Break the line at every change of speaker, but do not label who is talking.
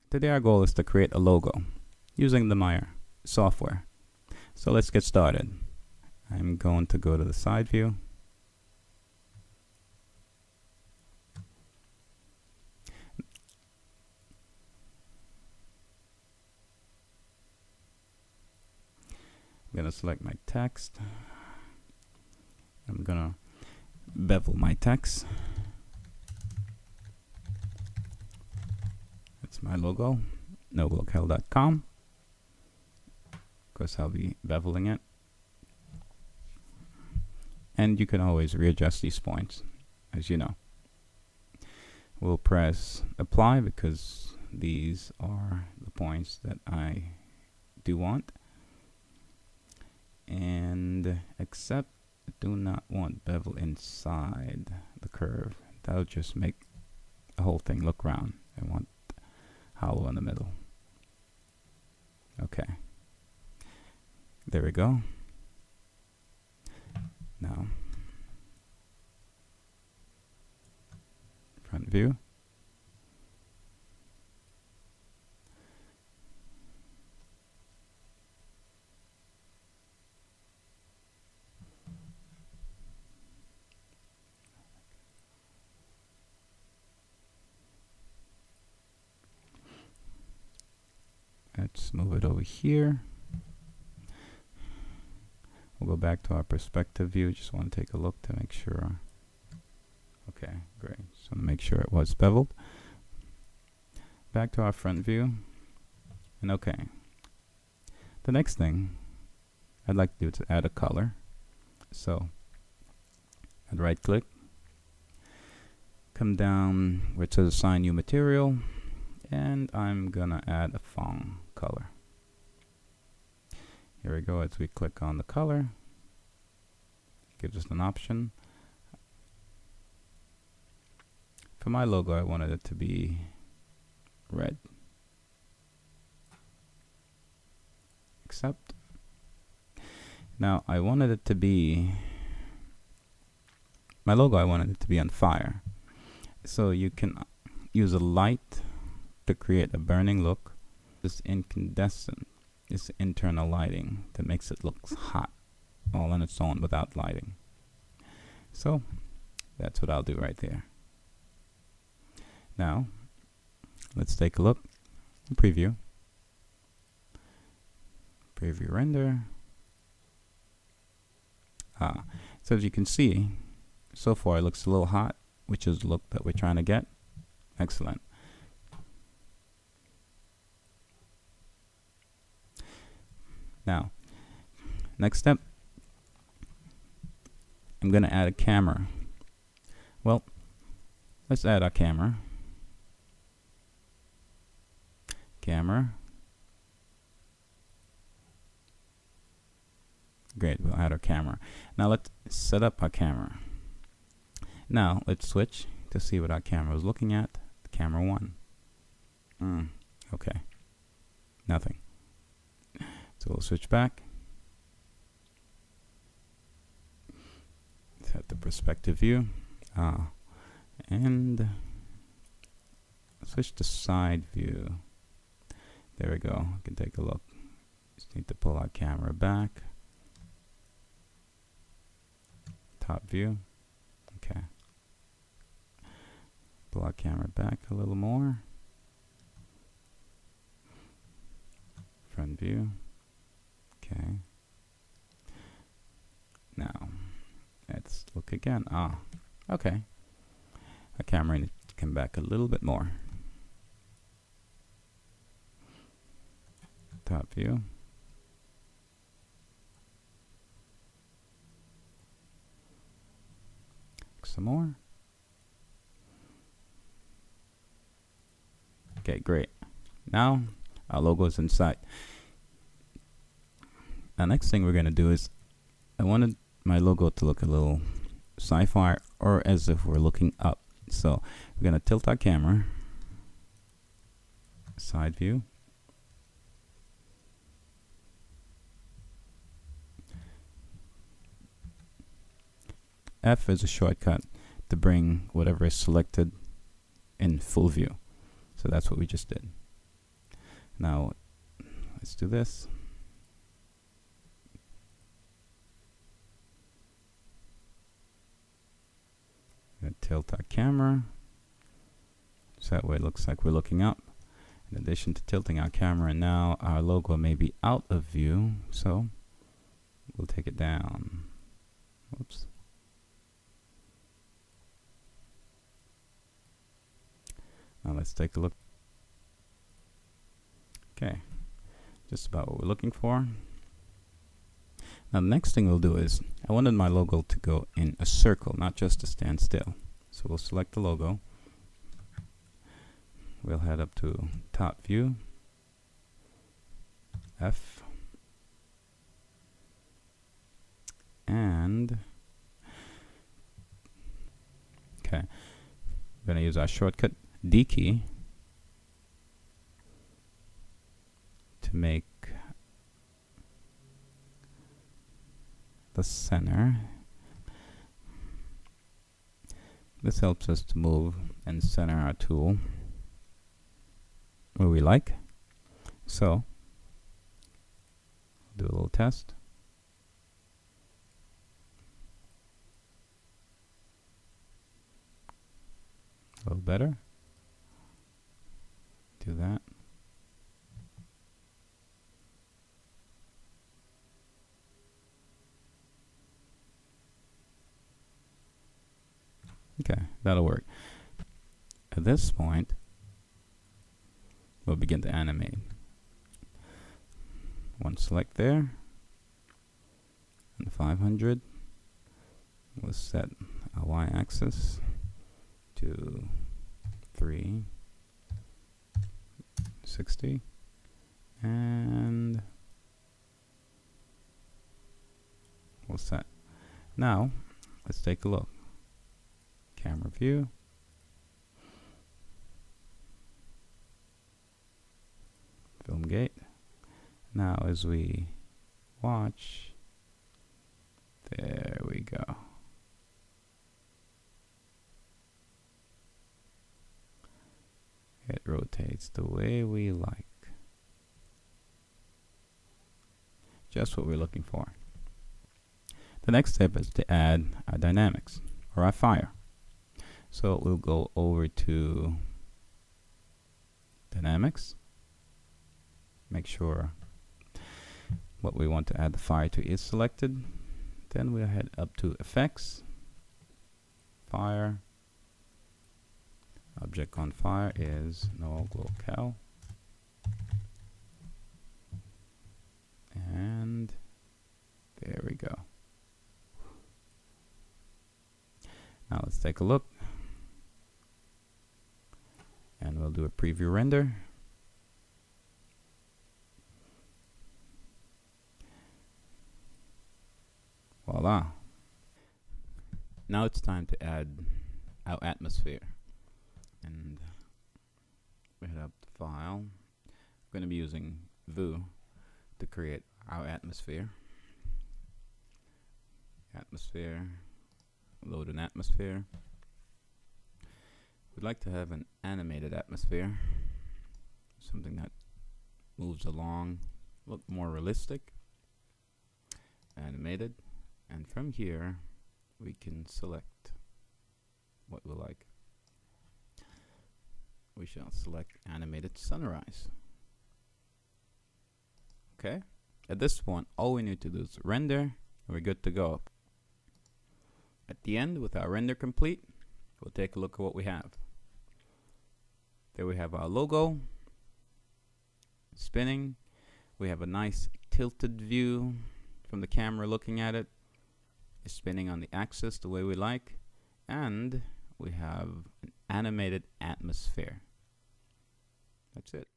Today our goal is to create a logo using the Maya software. So let's get started. I'm going to go to the side view. I'm going to select my text. I'm going to bevel my text. That's my logo, nobelocale.com. Of course, I'll be beveling it. And you can always readjust these points, as you know. We'll press apply because these are the points that I do want. And accept, do not want bevel inside the curve. That'll just make the whole thing look round. I want hollow in the middle. Okay. There we go. Now, front view. Let's move it over here. We'll go back to our perspective view. Just want to take a look to make sure. Okay, great. Just want to make sure it was beveled. Back to our front view. And okay. The next thing I'd like to do is add a color. So I'd right click, come down where it says assign new material, and I'm gonna add a phone color. Here we go. As we click on the color, it gives us an option. For my logo, I wanted it to be red. Accept. Now I wanted it to be, my logo, I wanted it to be on fire. So you can use a light to create a burning look. This incandescent is internal lighting that makes it look hot all on its own without lighting. So that's what I'll do right there. Now let's take a look. Preview. Preview render. So as you can see, so far it looks a little hot, which is the look that we're trying to get. Excellent. Now, next step, I'm going to add a camera. Well, let's add our camera. Camera. Great, we'll add our camera. Now let's set up our camera. Now let's switch to see what our camera is looking at. Camera 1. Okay, nothing. So we'll switch back. Set the perspective view. And switch to side view. There we go. We can take a look. Just need to pull our camera back. Top view. Okay. Pull our camera back a little more. Front view. Okay. Now let's look again. Okay. Our camera needs to come back a little bit more. Top view. Some more. Okay, great. Now our logo is in sight. The next thing we're going to do is, I wanted my logo to look a little sci-fi or as if we're looking up. So we're going to tilt our camera, side view, F is a shortcut to bring whatever is selected in full view. So that's what we just did. Now let's do this. We're going to tilt our camera so that way it looks like we're looking up. In addition to tilting our camera, now our logo may be out of view, so we'll take it down. Oops. Now let's take a look. Okay, just about what we're looking for. Now the next thing we'll do is, I wanted my logo to go in a circle, not just to stand still. So we'll select the logo. We'll head up to top view, F, and okay, we're going to use our shortcut D key to make the center. This helps us to move and center our tool where we like. So do a little test. A little better. Do that. Okay, that'll work. At this point, we'll begin to animate. One select there, and 500. We'll set a y-axis to 360, and we'll set. Now, let's take a look. Camera view. Film gate. Now as we watch, there we go. It rotates the way we like. Just what we're looking for. The next step is to add our dynamics or our fire. So we'll go over to Dynamics. Make sure what we want to add the fire to is selected. Then we'll head up to Effects, Fire. Object on fire is no locale. And there we go. Now let's take a look. And we'll do a preview render. Voila. Now it's time to add our atmosphere. And we head up to File. We're going to be using Vue to create our atmosphere. Atmosphere. Load an atmosphere. We'd like to have an animated atmosphere, something that moves along, look more realistic. Animated, and from here we can select what we like. We shall select animated sunrise. Okay, at this point all we need to do is render and we're good to go. At the end, with our render complete, we'll take a look at what we have. There we have our logo spinning. We have a nice tilted view from the camera looking at it. It's spinning on the axis the way we like. And we have an animated atmosphere. That's it.